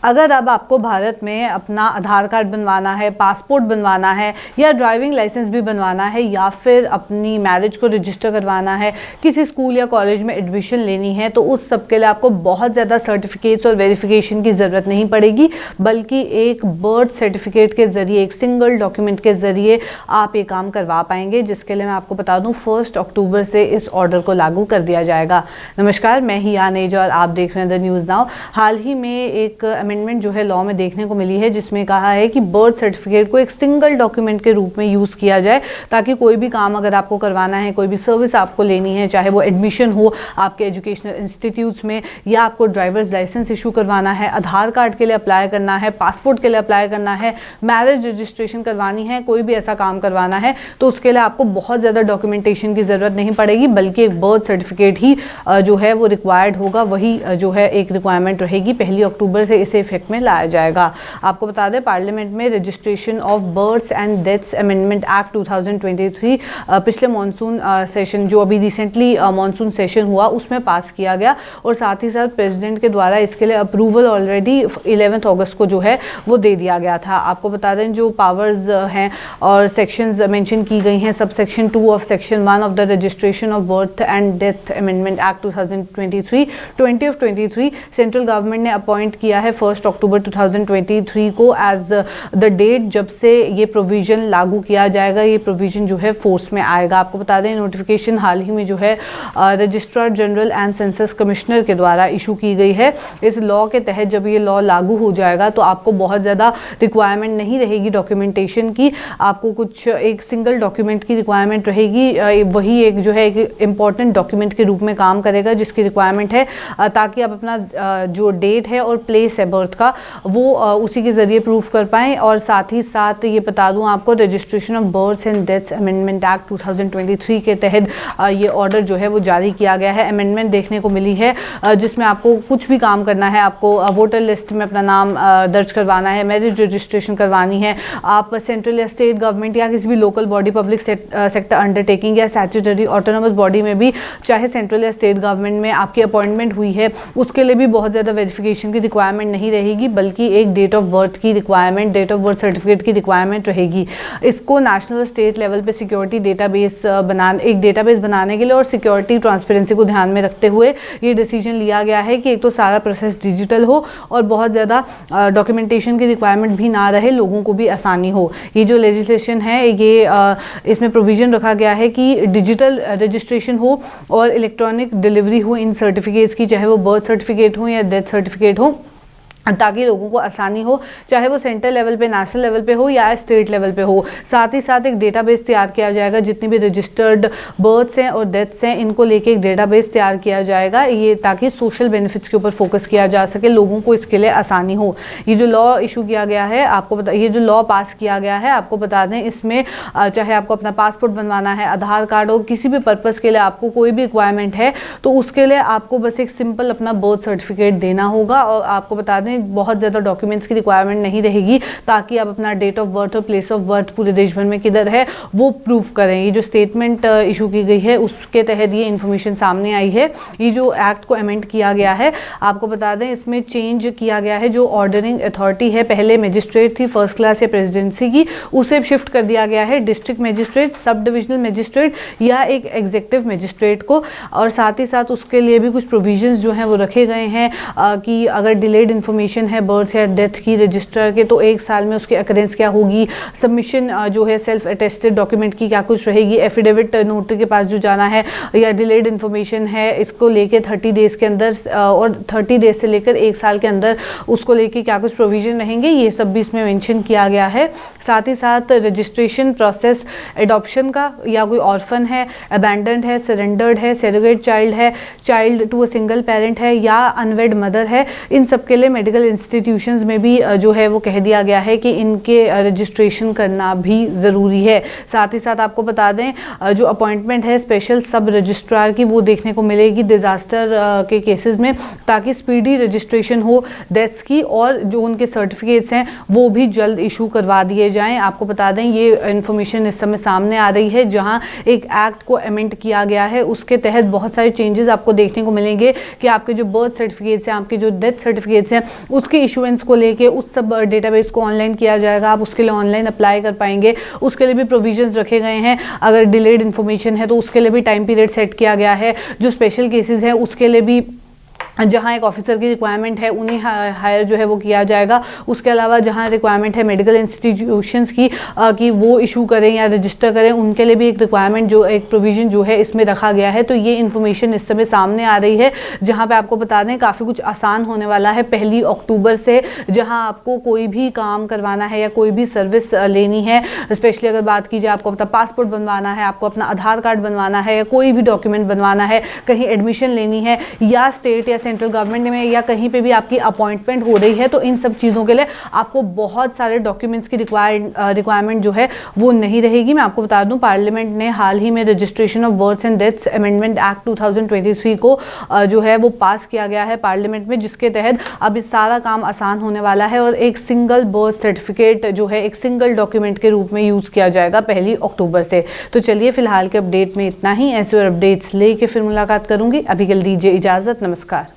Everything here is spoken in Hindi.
अगर अब आपको भारत में अपना आधार कार्ड बनवाना है, पासपोर्ट बनवाना है या ड्राइविंग लाइसेंस भी बनवाना है या फिर अपनी मैरिज को रजिस्टर करवाना है, किसी स्कूल या कॉलेज में एडमिशन लेनी है, तो उस सब के लिए आपको बहुत ज़्यादा सर्टिफिकेट्स और वेरिफिकेशन की ज़रूरत नहीं पड़ेगी, बल्कि एक बर्थ सर्टिफिकेट के ज़रिए, एक सिंगल डॉक्यूमेंट के ज़रिए आप ये काम करवा पाएंगे, जिसके लिए मैं आपको बता दूँ 1 अक्टूबर से इस ऑर्डर को लागू कर दिया जाएगा। नमस्कार, मैं हिया नेजा और आप देख रहे हैं द न्यूज़ नाउ। हाल ही में एक अमेंडमेंट जो है लॉ में देखने को मिली है, जिसमें कहा है कि बर्थ सर्टिफिकेट को एक सिंगल डॉक्यूमेंट के रूप में यूज़ किया जाए, ताकि कोई भी काम अगर आपको करवाना है, कोई भी सर्विस आपको लेनी है, चाहे वो एडमिशन हो आपके एजुकेशनल इंस्टीट्यूट्स में या आपको ड्राइवर्स लाइसेंस इशू करवाना है, आधार कार्ड के लिए अप्लाई करना है, पासपोर्ट के लिए अप्लाई करना है, मैरिज रजिस्ट्रेशन करवानी है, कोई भी ऐसा काम करवाना है, तो उसके लिए आपको बहुत ज़्यादा डॉक्यूमेंटेशन की ज़रूरत नहीं पड़ेगी, बल्कि एक बर्थ सर्टिफिकेट ही जो है वो रिक्वायर्ड होगा। वही जो है एक रिक्वायरमेंट रहेगी। 1 अक्टूबर से इसे इफेक्ट में लाया जाएगा। आपको बता दें, पार्लियामेंट में registration of births and deaths amendment act 2023 पिछले मॉनसून सेशन, जो अभी रिसेंटली मॉनसून सेशन हुआ, उसमें पास किया गया और साथ ही साथ प्रेसिडेंट के द्वारा इसके लिए अप्रूवल ऑलरेडी 11 अगस्त को जो है वो दे दिया गया था। आपको बता दें, जो पावर्स हैं और सेक्शंस मेंशन की गई हैं, sub section 2 of section 1 of the registration of birth and death amendment act 2023 central government ने अपॉइंट किया है 1 अक्टूबर 2023 को एज द डेट जब से ये प्रोविजन लागू किया जाएगा, ये प्रोविजन जो है फोर्स में आएगा। आपको बता दें, नोटिफिकेशन हाल ही में जो है registrar general and census commissioner के द्वारा इशू की गई है। इस लॉ के तहत जब ये लॉ लागू हो जाएगा तो आपको बहुत ज़्यादा रिक्वायरमेंट नहीं रहेगी डॉक्यूमेंटेशन की, आपको कुछ एक सिंगल डॉक्यूमेंट की रिक्वायरमेंट रहेगी। वही एक जो है एक इम्पॉर्टेंट डॉक्यूमेंट के रूप में काम करेगा, जिसकी रिक्वायरमेंट है ताकि आप अपना जो डेट है और प्लेस है बर्थ का, वो उसी के ज़रिए प्रूफ कर पाएँ। और साथ ही साथ ये बता दूं आपको, registration of births and deaths amendment act 2023 के तहत ये ऑर्डर जो है वो जारी किया गया है। अमेंडमेंट देखने को मिली है जिसमें आपको कुछ भी काम करना है, आपको वोटर लिस्ट में अपना नाम दर्ज करवाना है, मैरिज रजिस्ट्रेशन करवानी है, आप सेंट्रल या स्टेट गवर्नमेंट या किसी भी local body, public sector undertaking या स्टैट्यूटरी ऑटोनोमस बॉडी में भी, चाहे सेंट्रल या स्टेट गवर्नमेंट में आपकी अपॉइंटमेंट हुई है, उसके लिए भी बहुत ज़्यादा वेरिफिकेशन की रिक्वायरमेंट नहीं रहेगी, बल्कि एक डेट ऑफ बर्थ की requirement, date of birth certificate की रिक्वायरमेंट रहेगी। इसको नेशनल और स्टेट लेवल पे सिक्योरिटी डेटाबेस एक डेटाबेस बनाने के लिए और सिक्योरिटी ट्रांसपेरेंसी को ध्यान में रखते हुए ये डिसीजन लिया गया है कि एक तो सारा प्रोसेस डिजिटल हो और बहुत ज़्यादा डॉक्यूमेंटेशन की रिक्वायरमेंट भी ना रहे, लोगों को भी आसानी हो। ये जो लेजिस्लेशन है, ये इसमें प्रोविज़न रखा गया है कि डिजिटल रजिस्ट्रेशन हो और इलेक्ट्रॉनिक डिलीवरी हो इन सर्टिफिकेट्स की, चाहे वो बर्थ सर्टिफिकेट हो या डेथ सर्टिफिकेट हो, ताकि लोगों को आसानी हो, चाहे वो सेंट्रल लेवल पे, नेशनल लेवल पे हो या स्टेट लेवल पे हो। साथ ही साथ एक डेटाबेस तैयार किया जाएगा, जितनी भी रजिस्टर्ड बर्थ्स हैं और डेथ्स हैं, इनको लेके एक डेटाबेस तैयार किया जाएगा, ये ताकि सोशल बेनिफिट्स के ऊपर फोकस किया जा सके, लोगों को इसके लिए आसानी हो। ये जो लॉ इशू किया गया है, आपको बता, ये जो लॉ पास किया गया है, आपको बता दें, इसमें चाहे आपको अपना पासपोर्ट बनवाना है, आधार कार्ड हो, किसी भी पर्पज़ के लिए आपको कोई भी रिक्वायरमेंट है, तो उसके लिए आपको बस एक सिंपल अपना बर्थ सर्टिफिकेट देना होगा। और आपको बता दें, बहुत ज़्यादा डॉक्यूमेंट्स की रिक्वायरमेंट नहीं रहेगी, ताकि आप अपना डेट ऑफ बर्थ और प्लेस ऑफ बर्थ पूरे देश भर में किधर है वो प्रूफ करें। ये जो स्टेटमेंट इशू की गई है, उसके तहत ये इन्फॉर्मेशन सामने आई है। ये जो एक्ट को अमेंड किया गया है, आपको बता दें, इसमें चेंज किया गया है। जो ऑर्डरिंग अथॉरिटी है, पहले मजिस्ट्रेट थी फर्स्ट क्लास या प्रेसिडेंसी की, उसे शिफ्ट कर दिया गया है district magistrate, sub divisional magistrate या एक एग्जीक्यूटिव मजिस्ट्रेट को। और साथ ही साथ उसके लिए भी कुछ प्रोविजंस जो हैं वो रखे गए हैं कि अगर डिलेड इन्फॉर्मेशन है बर्थ या डेथ की रजिस्ट्रार के, तो 1 साल में उसकी अकरेंस क्या होगी, सबमिशन जो है सेल्फ अटेस्टेड डॉक्यूमेंट की क्या कुछ रहेगी, एफिडेविट नोटरी के पास जो जाना है, या डिलेड इन्फॉर्मेशन है, इसको लेके 30 डेज़ के अंदर और 30 डेज से लेकर 1 साल के अंदर उसको लेके क्या कुछ प्रोविजन रहेंगे, ये सब भी इसमें मेंशन किया गया है। साथ ही साथ रजिस्ट्रेशन प्रोसेस एडॉप्शन का, या कोई ऑर्फन है, अबैंडन्ड है, सरेंडर्ड है, सेरोगेट चाइल्ड है, child to a single parent है, या अनवेड मदर है, इन सब के लिए मेडिकल इंस्टीट्यूशंस में भी जो है वो कह दिया गया है कि इनके रजिस्ट्रेशन करना भी ज़रूरी है। साथ ही साथ आपको बता दें, जो अपॉइंटमेंट है स्पेशल सब रजिस्ट्रार की, वो देखने को मिलेगी डिज़ास्टर के केसेस में, ताकि स्पीडी रजिस्ट्रेशन हो डेथ्स की, और जो उनके सर्टिफिकेट्स हैं वो भी जल्द इशू करवा दिए जाएं। आपको बता दें, ये इन्फॉर्मेशन इस समय सामने आ रही है, जहां एक एक्ट को अमेंड किया गया है, उसके तहत बहुत सारे चेंजेस आपको देखने को मिलेंगे कि आपके जो बर्थ सर्टिफिकेट्स हैं, आपके जो डेथ सर्टिफिकेट्स हैं, उसके इशुएंस को लेके उस सब डेटाबेस को ऑनलाइन किया जाएगा। आप उसके लिए ऑनलाइन अप्लाई कर पाएंगे। उसके लिए भी प्रोविजंस रखे गए हैं। अगर डिलेड इन्फॉर्मेशन है तो उसके लिए भी टाइम पीरियड सेट किया गया है। जो स्पेशल केसेस हैं उसके लिए भी जहाँ एक ऑफिसर की रिक्वायरमेंट है उन्हें हायर जो है वो किया जाएगा। उसके अलावा जहाँ रिक्वायरमेंट है मेडिकल इंस्टीट्यूशंस की कि वो इशू करें या रजिस्टर करें, उनके लिए भी एक रिक्वायरमेंट जो एक प्रोविज़न जो है इसमें रखा गया है। तो ये इन्फॉर्मेशन इस समय सामने आ रही है, जहाँ पे आपको बता दें काफ़ी कुछ आसान होने वाला है 1 अक्टूबर से। जहाँ आपको कोई भी काम करवाना है या कोई भी सर्विस लेनी है, स्पेशली अगर बात की जाए आपको मतलब पासपोर्ट बनवाना है, आपको अपना आधार कार्ड बनवाना है या कोई भी डॉक्यूमेंट बनवाना है, कहीं एडमिशन लेनी है या स्टेट या सेंट्रल गवर्नमेंट में या कहीं पे भी आपकी अपॉइंटमेंट हो रही है, तो इन सब चीज़ों के लिए आपको बहुत सारे डॉक्यूमेंट्स की रिक्वायरमेंट जो है वो नहीं रहेगी। मैं आपको बता दूं पार्लियामेंट ने हाल ही में registration of births and deaths amendment act 2023 को जो है वो पास किया गया है पार्लियामेंट में, जिसके तहत अब इस सारा काम आसान होने वाला है और एक सिंगल बर्थ सर्टिफिकेट जो है एक सिंगल डॉक्यूमेंट के रूप में यूज़ किया जाएगा 1 अक्टूबर से। तो चलिए फिलहाल के अपडेट में इतना ही। ऐसे और अपडेट्स लेके फिर मुलाकात करूंगी। अभी के लिए दीजिए इजाज़त। नमस्कार।